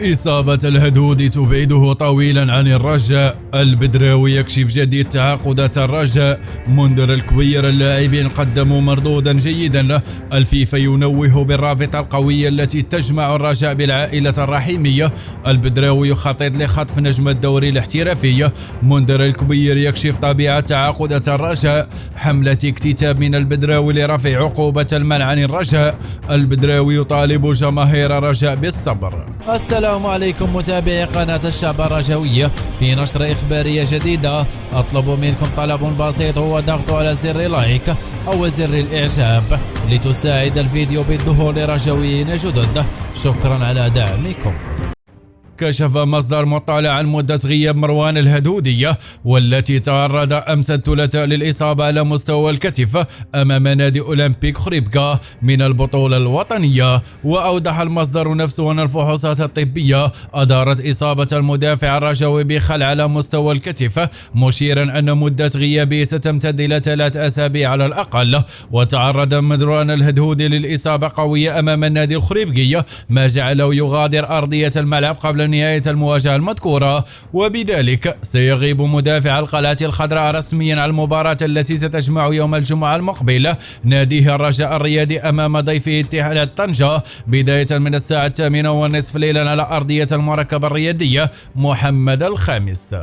إصابة الهدهود تبعده طويلا عن الرجاء. البدراوي يكشف جديد تعاقدات الرجاء. منذر الكبير اللاعبين قدموا مردودا جيدا له. الفيفا ينوه بالرابطة القوية التي تجمع الرجاء بالعائلة الرحيمية. البدراوي يخطط لخطف نجم الدوري الاحترافي. منذر الكبير يكشف طبيعة تعاقدات الرجاء. حملة اكتتاب من البدراوي لرفع عقوبة المنع عن الرجاء. البدراوي يطالب جماهير الرجاء بالصبر. السلام عليكم متابعي قناة الشعب الرجوية. في نشرة إخبارية جديدة أطلب منكم طلب بسيط، هو ضغط على زر لايك أو زر الإعجاب لتساعد الفيديو بالظهور لرجويين جدد. شكرا على دعمكم. كشف مصدر مطلع عن مدة غياب مروان الهدهودية والتي تعرض أمس الثلاثاء للإصابة على مستوى الكتف أمام نادي أولمبيك خريبكا من البطولة الوطنية. وأوضح المصدر نفسه أن الفحوصات الطبية أدارت إصابة المدافع الرجوي بخلع على مستوى الكتف، مشيرا أن مدة غيابه ستمتد إلى 3 أسابيع على الأقل. وتعرض مروان الهدهودي للإصابة قوية أمام النادي الخريبكي، ما جعله يغادر أرضية الملعب قبل نهاية المواجهة المذكورة، وبذلك سيغيب مدافع القلعة الخضراء رسميا عن المباراة التي ستجمع يوم الجمعة المقبل ناديه الرجاء الرياضي أمام ضيفه اتحاد طنجة بداية من الساعة 8:30 ليلا على أرضية المركبة الرياضية محمد الخامس.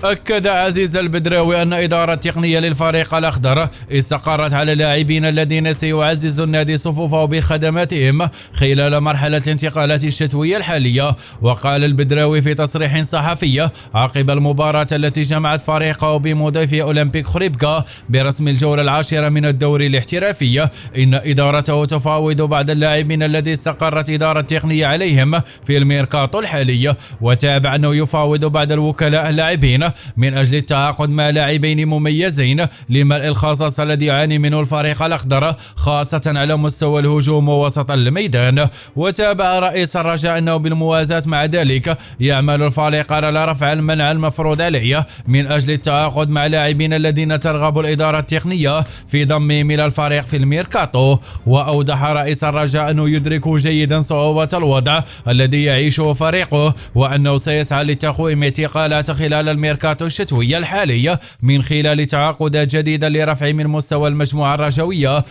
أكد عزيز البدراوي أن إدارة تقنية للفريق الأخضر استقرت على اللاعبين الذين سيعزز النادي صفوفه بخدماتهم خلال مرحلة الانتقالات الشتوية الحالية. وقال البدراوي في تصريح صحفي عقب المباراة التي جمعت فريقه بمضيفي أولمبيك خريبكا برسم الجولة العاشرة من الدوري الاحترافي إن إدارته تفاوض بعض اللاعبين الذي استقرت إدارة التقنية عليهم في الميركاتو الحالي. وتابع أنه يفاوض بعض الوكلاء اللاعبين من أجل التعاقد مع لاعبين مميزين لملء الخصاص الذي يعاني منه الفريق الأخضر خاصة على مستوى الهجوم ووسط الميدان. وتابع رئيس الرجاء أنه بالموازاة مع ذلك يعمل الفريق على رفع المنع المفروض عليه من أجل التعاقد مع لاعبين الذين ترغب الإدارة التقنية في ضمهم إلى الفريق في الميركاتو. وأوضح رئيس الرجاء أنه يدرك جيدا صعوبة الوضع الذي يعيشه فريقه، وأنه سيسعى لتقويم اعتقالات خلال الميركاتو الشتوية الحالية من خلال تعاقدات جديدة لرفع من مستوى المجموعة الرجوية.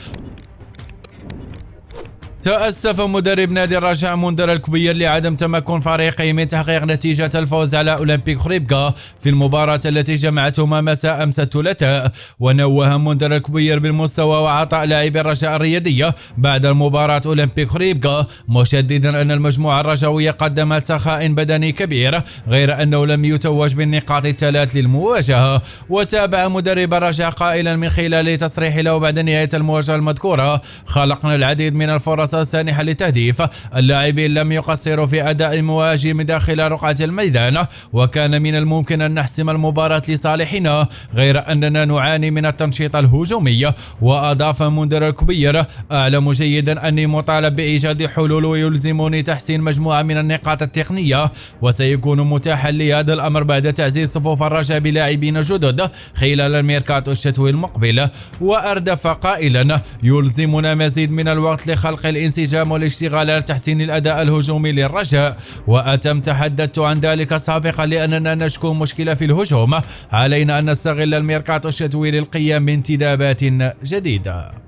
تأسف مدرب نادي الرجاء منذر الكبير لعدم تمكن فريقه من تحقيق نتيجة الفوز على أولمبيك خريبكا في المباراة التي جمعتهما مساء أمس الثلاثاء. ونوه منذر الكبير بالمستوى وعطاء لاعبي الرجاء الرياضية بعد المباراة أولمبيك خريبكا، مشددا أن المجموعة الرجوية قدمت سخاء بدني كبير غير أنه لم يتوج بالنقاط الثلاث للمواجهة. وتابع مدرب الرجاء قائلا من خلال تصريح له بعد نهاية المواجهة المذكورة: خلقنا العديد من الفرص السانحة للتهديف، اللاعبين لم يقصروا في أداء المواجهة داخل رقعة الميدان، وكان من الممكن أن نحسم المباراة لصالحنا غير أننا نعاني من التنشيط الهجومي. وأضاف منذر الكبير: أعلم جيدا أني مطالب بإيجاد حلول ويلزمني تحسين مجموعة من النقاط التقنية، وسيكون متاحا لي هذا الأمر بعد تعزيز صفوف الرجاء بلاعبين جدد خلال الميركاتو الشتوي المقبل. وأردف قائلا: يلزمنا مزيد من الوقت لخلق الانسجام والاشتغال على تحسين الأداء الهجومي للرجاء. وأتم تحدثت عن ذلك سابقا لأننا نشكو مشكلة في الهجوم، علينا أن نستغل الميركاتو الشتوي للقيام بانتدابات جديدة.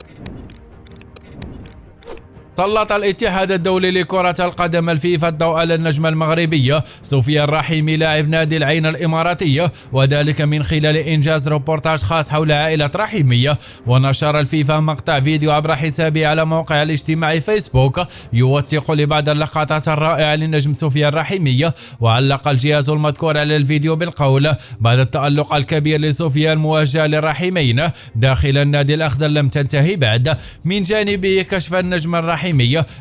سلط الاتحاد الدولي لكرة القدم الفيفا الضوء على النجم المغربي سفيان الرحيمي لاعب نادي العين الإماراتية، وذلك من خلال إنجاز روبورتاج خاص حول عائلة رحيمي. ونشر الفيفا مقطع فيديو عبر حسابه على موقع الاجتماعي فيسبوك يوثق لبعض اللقطات الرائعة للنجم سفيان الرحيمي. وعلق الجهاز المذكور على الفيديو بالقول: بعد التألق الكبير لسفيان موجه للرحيمين داخل النادي الأخضر لم تنتهي بعد. من جانبه كشف النجم الرحيمي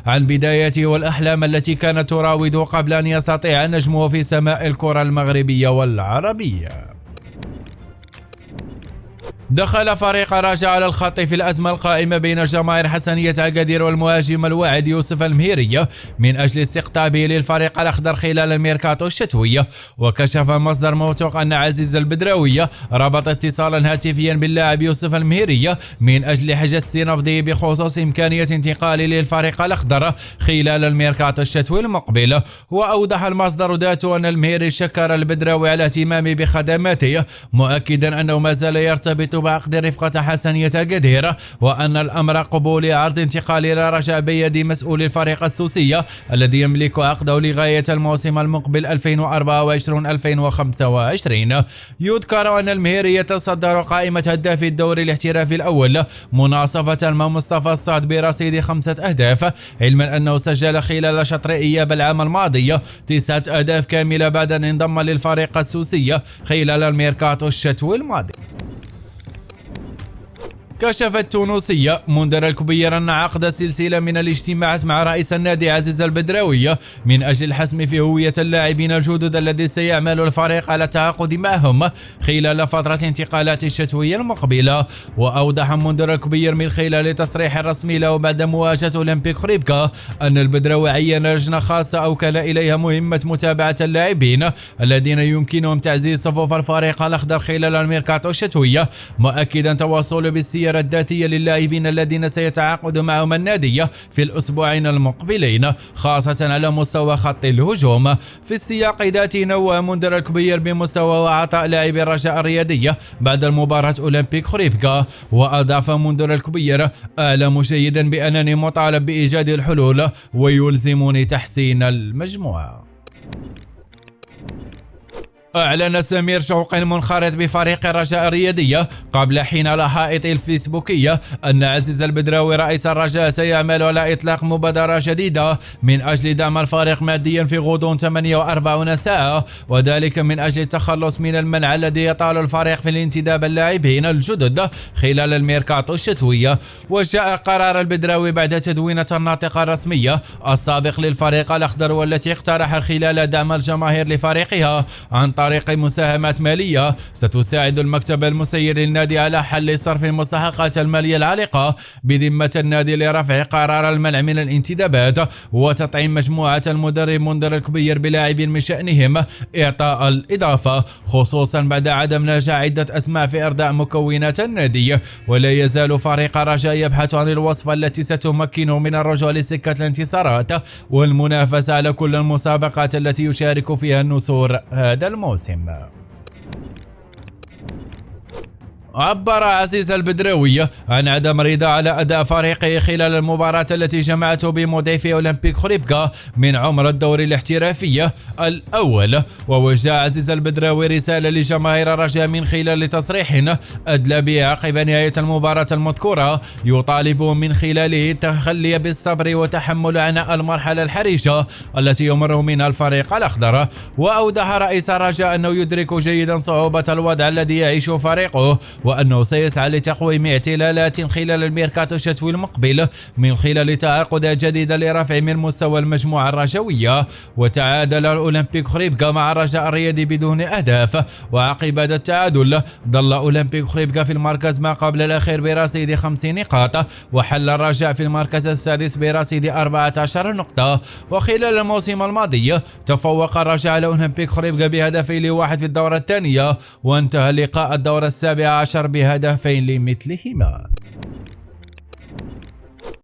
عن بدايته والأحلام التي كانت تراوده قبل أن يستطيع نجمه في سماء الكرة المغربية والعربية. دخل فريق الرجاء على الخط في الأزمة القائمة بين جماهير حسنية أكادير والمهاجم الواعد يوسف المهيري من أجل استقطابه للفريق الأخضر خلال الميركاتو الشتوي. وكشف مصدر موثوق أن عزيز البدراوي ربط اتصالا هاتفيا باللاعب يوسف المهيري من أجل حجز نبضه بخصوص إمكانية انتقاله للفريق الأخضر خلال الميركاتو الشتوي المقبل. وأوضح المصدر ذاته أن المهيري شكر البدراوي على اهتمامه بخدماته، مؤكدا أنه ما زال يرتبط بعقد رفقة حسنية أكادير، وأن الأمر قبول عرض انتقال إلى الرجاء بيد مسؤول الفريق السوسي الذي يملك عقده لغاية الموسم المقبل 2024-2025. يذكر أن المهيري يتصدر قائمة هداف الدوري الاحترافي الأول مناصفة مع مصطفى الصاد برصيد 5 أهداف، علما أنه سجل خلال شطر إياب العام الماضي 9 أهداف كاملة بعد أن انضم للفريق السوسي خلال الميركاتو الشتوي الماضي. كشف التونسية منذر الكبير أن عقد سلسلة من الاجتماعات مع رئيس النادي عزيز البدراوي من أجل الحسم في هوية اللاعبين الجدد الذي سيعمل الفريق على التعاقد معهم خلال فترة انتقالات الشتوية المقبلة. وأوضح منذر الكبير من خلال تصريح رسمي له بعد مواجهة أولمبيك خريبكا أن البدراوي عين لجنة خاصة أوكل إليها مهمة متابعة اللاعبين الذين يمكنهم تعزيز صفوف الفريق الأخضر خلال الميركاتو الشتوية، مؤكدا تواصله بالسير الذاتية للاعبين الذين سيتعاقد معهم النادي في الأسبوعين المقبلين، خاصة على مستوى خط الهجوم. في السياق ذاته نوه منذر الكبير بمستوى وعطاء لاعبي الرجاء الرياضية بعد المباراة أولمبيك خريبكا. وأضاف منذر الكبير: أعلم جيدا بأنني مطالب بإيجاد الحلول ويلزمني تحسين المجموعة. أعلن سمير شوقي المنخرط بفريق الرجاء الرياضية قبل حين على حائطه الفيسبوكية أن عزيز البدراوي رئيس الرجاء سيعمل على إطلاق مبادرة جديدة من أجل دعم الفريق ماديا في غضون 48 ساعة، وذلك من أجل التخلص من المنع الذي يطال الفريق في الانتداب اللاعبين الجدد خلال الميركاتو الشتوية. وجاء قرار البدراوي بعد تدوينة الناطقة الرسمية السابق للفريق الأخضر والتي اقترح خلال دعم الجماهير لفريقها عن طريق مساهمات مالية ستساعد المكتب المسير للنادي على حل صرف المستحقات المالية العالقة بذمة النادي لرفع قرار المنع من الانتدابات وتطعيم مجموعة المدرب منذر الكبير بلاعب من شأنهم إعطاء الإضافة، خصوصا بعد عدم نجاح عدة أسماء في إرضاء مكونات النادي. ولا يزال فريق الرجاء يبحث عن الوصفة التي ستمكنه من الرجوع لسكة الانتصارات والمنافسة على كل المسابقات التي يشارك فيها النسور هذا الموسم. عبر عزيز البدراوي عن عدم رضا على أداء فريقه خلال المباراة التي جمعته بمضيفي أولمبيك خريبكا من عمر الدوري الاحترافي الأول. ووجه عزيز البدراوي رسالة لجماهير الرجاء من خلال تصريح أدلى به عقب نهاية المباراة المذكورة يطالبهم من خلاله التخلي بالصبر وتحمل عناء المرحلة الحرجة التي يمر منها الفريق الأخضر. وأوضح رئيس الرجاء أنه يدرك جيدا صعوبة الوضع الذي يعيشه فريقه، وأنه سيسعى لتقويم اعتلالات خلال الميركاتو الشتوي المقبل من خلال تعاقدات جديدة لرفع من مستوى المجموعة الرجوية. وتعادل الأولمبيك خريبكا مع الرجاء الرياضي بدون أهداف، وعقب هذا التعادل ظل أولمبيك خريبكا في المركز ما قبل الأخير برصيد 5 نقاط، وحل الرجاء في المركز السادس برصيد 14 نقطة. وخلال الموسم الماضي تفوق الرجاء على أولمبيك خريبكا بهدفين لواحد في الدورة الثانية، وانتهى لقاء الدورة 17 بهدفين لمثلهما.